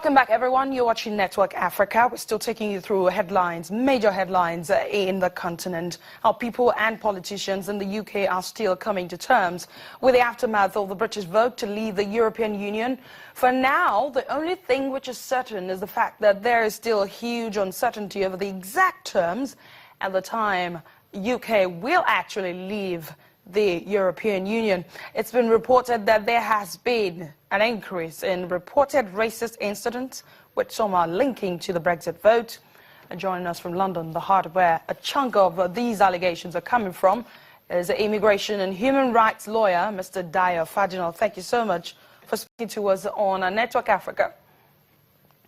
Welcome back, everyone. You're watching Network Africa. We're still taking you through headlines, major headlines in the continent. How people and politicians in the UK are still coming to terms with the aftermath of the British vote to leave the European Union. For now, the only thing which is certain is the fact that there is still huge uncertainty over the exact terms and the time UK will actually leave the European Union. It's been reported that there has been an increase in reported racist incidents, which some are linking to the Brexit vote. And joining us from London, the heart where a chunk of these allegations are coming from, is the immigration and human rights lawyer, Mr. Diaspora. Thank you so much for speaking to us on Network Africa.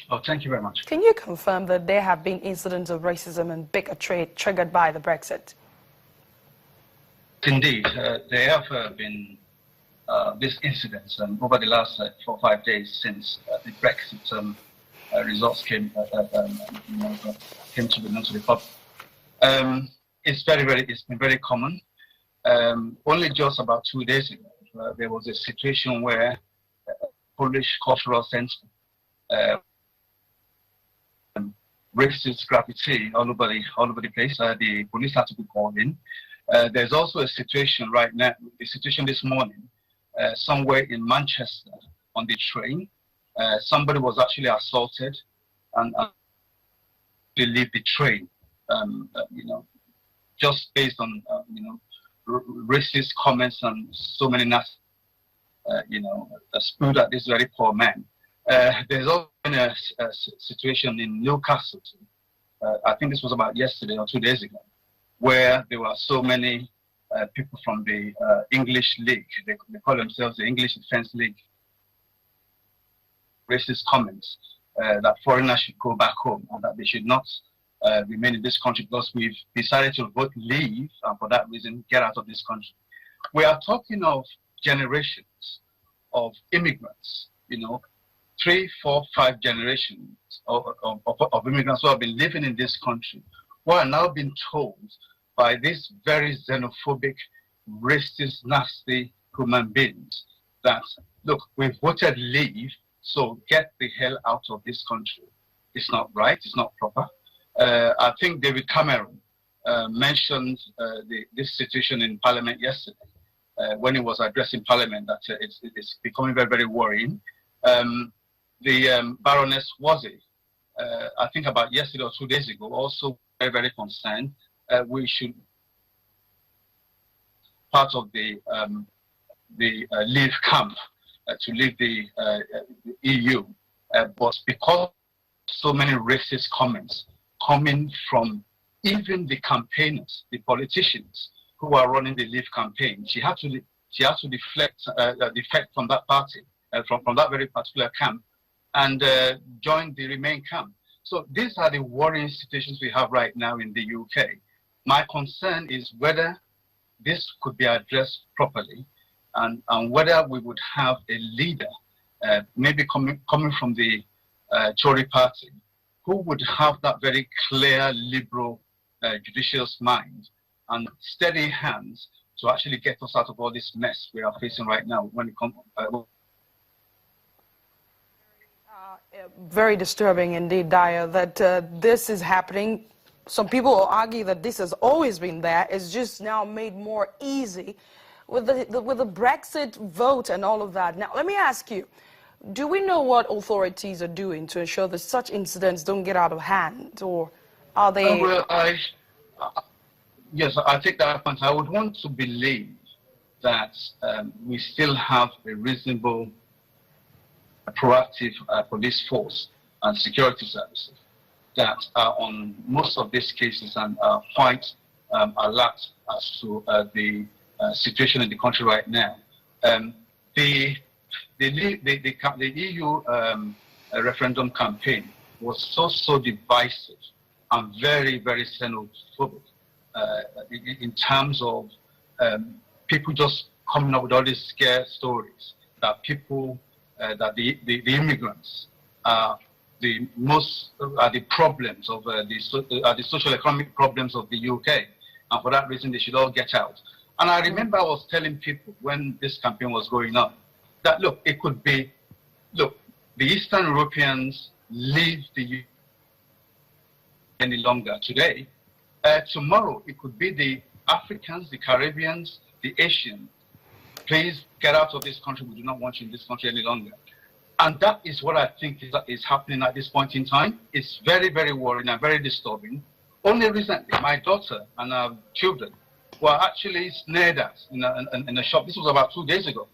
Oh, thank you very much. Can you confirm that there have been incidents of racism and bigotry triggered by the Brexit? Indeed, there have been these incidents over the last 4 or 5 days since the Brexit results came to be known to the public. It's been very common. Only just about 2 days ago, there was a situation where Polish cultural center, racist graffiti all over the place. The police had to be called in. There's also a situation right now, a situation this morning, somewhere in Manchester on the train. Somebody was actually assaulted and they leave the train, just based on, racist comments and so many nasty, spewed at this very poor man. There's also been a situation in Newcastle, I think this was about yesterday or 2 days ago, where there were so many people from the English League, they call themselves the English Defence League, racist comments that foreigners should go back home and that they should not remain in this country because we've decided to vote leave and for that reason get out of this country. We are talking of generations of immigrants, 3, 4, 5 generations of immigrants who have been living in this country, who are now being told by these very xenophobic, racist, nasty human beings that, look, we've voted leave, so get the hell out of this country. It's not right, it's not proper. I think David Cameron mentioned this situation in Parliament yesterday when he was addressing Parliament, that it's becoming very, very worrying. The Baroness Wazi, I think about yesterday or 2 days ago, also very, very concerned. We should part of the leave camp to leave the EU, but because so many racist comments coming from even the campaigners, the politicians who are running the leave campaign, she had to defect from that party, from that very particular camp, and join the Remain camp. So these are the worrying situations we have right now in the UK. My concern is whether this could be addressed properly and whether we would have a leader, maybe coming from the Tory party, who would have that very clear, liberal, judicious mind and steady hands to actually get us out of all this mess we are facing right now when it comes very disturbing indeed, Daya, that this is happening. Some people will argue that this has always been there. It's just now made more easy with the Brexit vote and all of that. Now, let me ask you, do we know what authorities are doing to ensure that such incidents don't get out of hand, or are they... Yes, I take that point. I would want to believe that we still have a reasonable, proactive police force and security services that are on most of these cases and are quite alert as to the situation in the country right now. The EU referendum campaign was so divisive and very, very xenophobic in terms of people just coming up with all these scare stories that people, that the immigrants are the problems of the social economic problems of the UK, and for that reason they should all get out. And I remember I was telling people when this campaign was going on that, look, it could be, look, the Eastern Europeans leave the EU any longer today, tomorrow it could be the Africans, the Caribbeans, the Asians. Please get out of this country. We do not want you in this country any longer. And that is what I think is happening at this point in time. It's very, very worrying and very disturbing. Only recently, my daughter and her children were actually snared at in a shop. This was about 2 days ago,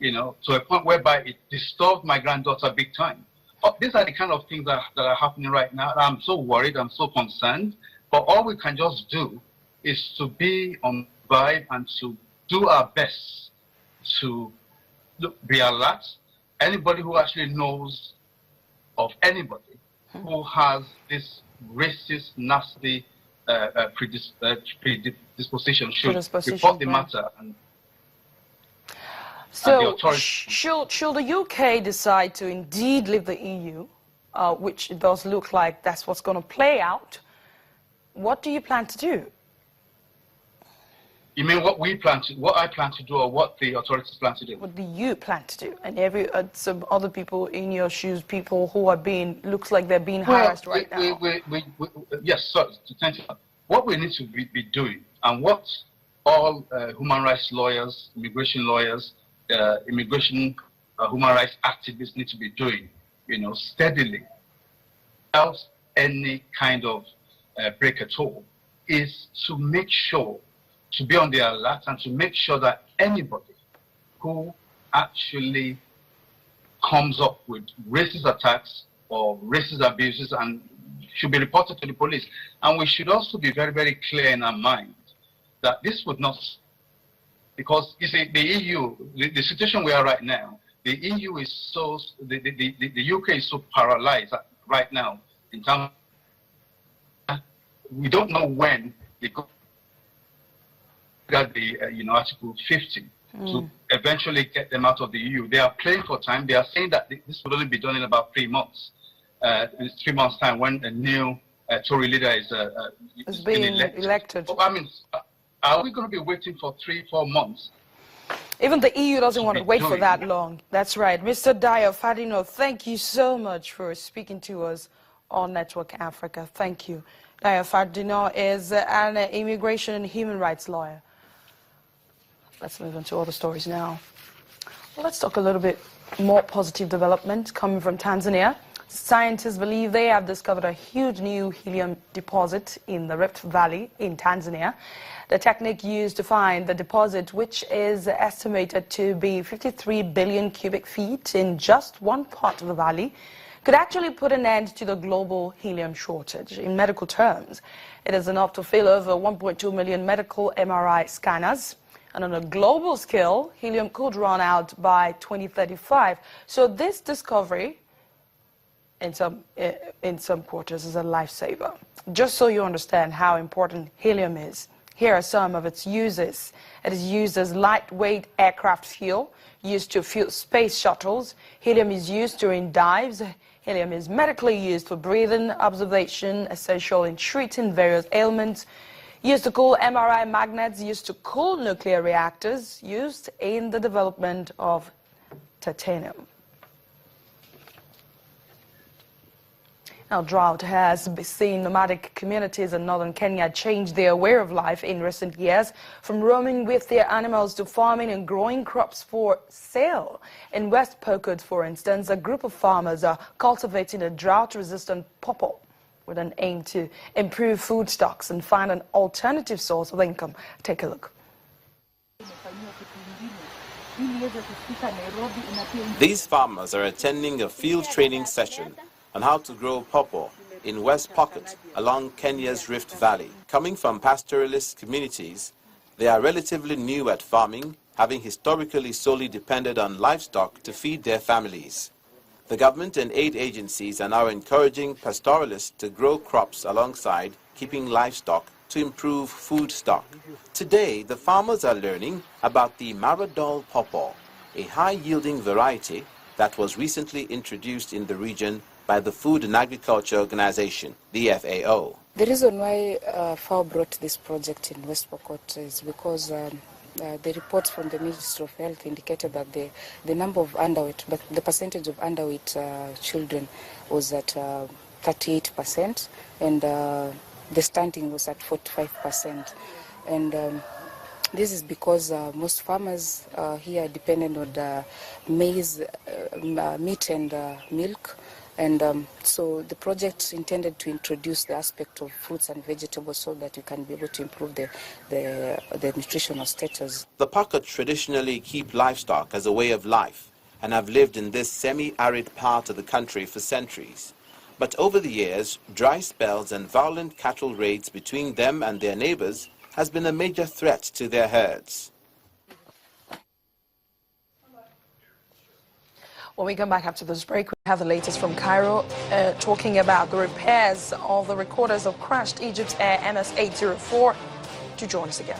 to a point whereby it disturbed my granddaughter big time. These are the kind of things that are happening right now. I'm so worried, I'm so concerned. But all we can just do is to be on vibe and to do our best to be alert. Anybody who actually knows of anybody who has this racist, nasty predisposition should report the matter. So, should the UK decide to indeed leave the EU, which it does look like that's what's going to play out, what do you plan to do? You mean what I plan to do, or what the authorities plan to do? What do you plan to do? And some other people in your shoes, people who are looks like they're being harassed right now. Yes, so thank you. What we need to be doing, and what all human rights lawyers, immigration lawyers, human rights activists need to be doing, steadily, without any kind of break at all, is to make sure, to be on the alert and to make sure that anybody who actually comes up with racist attacks or racist abuses and should be reported to the police. And we should also be very, very clear in our mind that this would not, because you see, the EU, the situation we are right now, the EU is so, the UK is so paralyzed right now in terms of, we don't know when they go got the Article 50 to eventually get them out of the EU. They are playing for time. They are saying that this will only be done in about 3 months. In 3 months' time, when a new Tory leader is being elected. I mean, are we going to be waiting for 3-4 months? Even the EU doesn't want to wait for that long. That's right. Mr. Diaspora, thank you so much for speaking to us on Network Africa. Thank you. Diaspora is an immigration and human rights lawyer. Let's move on to other stories now. Well, let's talk a little bit more positive development coming from Tanzania. Scientists believe they have discovered a huge new helium deposit in the Rift Valley in Tanzania. The technique used to find the deposit, which is estimated to be 53 billion cubic feet in just one part of the valley, could actually put an end to the global helium shortage. In medical terms, it is enough to fill over 1.2 million medical MRI scanners. And on a global scale, helium could run out by 2035. So this discovery, in some quarters, is a lifesaver. Just so you understand how important helium is, here are some of its uses. It is used as lightweight aircraft fuel, used to fuel space shuttles. Helium is used during dives. Helium is medically used for breathing, observation, essential in treating various ailments. Used to cool MRI magnets, used to cool nuclear reactors, used in the development of titanium. Now, drought has seen nomadic communities in northern Kenya change their way of life in recent years, from roaming with their animals to farming and growing crops for sale. In West Pokot, for instance, a group of farmers are cultivating a drought-resistant pawpaw with an aim to improve food stocks and find an alternative source of income. Take a look. These farmers are attending a field training session on how to grow pawpaw in West Pokot along Kenya's Rift Valley. Coming from pastoralist communities, they are relatively new at farming, having historically solely depended on livestock to feed their families. The government and aid agencies are now encouraging pastoralists to grow crops alongside keeping livestock to improve food stock. Today, the farmers are learning about the Maradol pawpaw, a high-yielding variety that was recently introduced in the region by the Food and Agriculture Organization, the FAO. The reason why FAO brought this project in West Pokot is because the reports from the Ministry of Health indicated that the number of underweight, but the percentage of underweight children was at 38%, and the stunting was at 45%. And this is because most farmers here are dependent on maize, meat and milk. And so the project intended to introduce the aspect of fruits and vegetables so that you can be able to improve the nutritional status. The Pokot traditionally keep livestock as a way of life and have lived in this semi-arid part of the country for centuries. But over the years, dry spells and violent cattle raids between them and their neighbors has been a major threat to their herds. When we come back after this break, we have the latest from Cairo, talking about the repairs of the recorders of crashed Egypt's Air MS-804. Do join us again.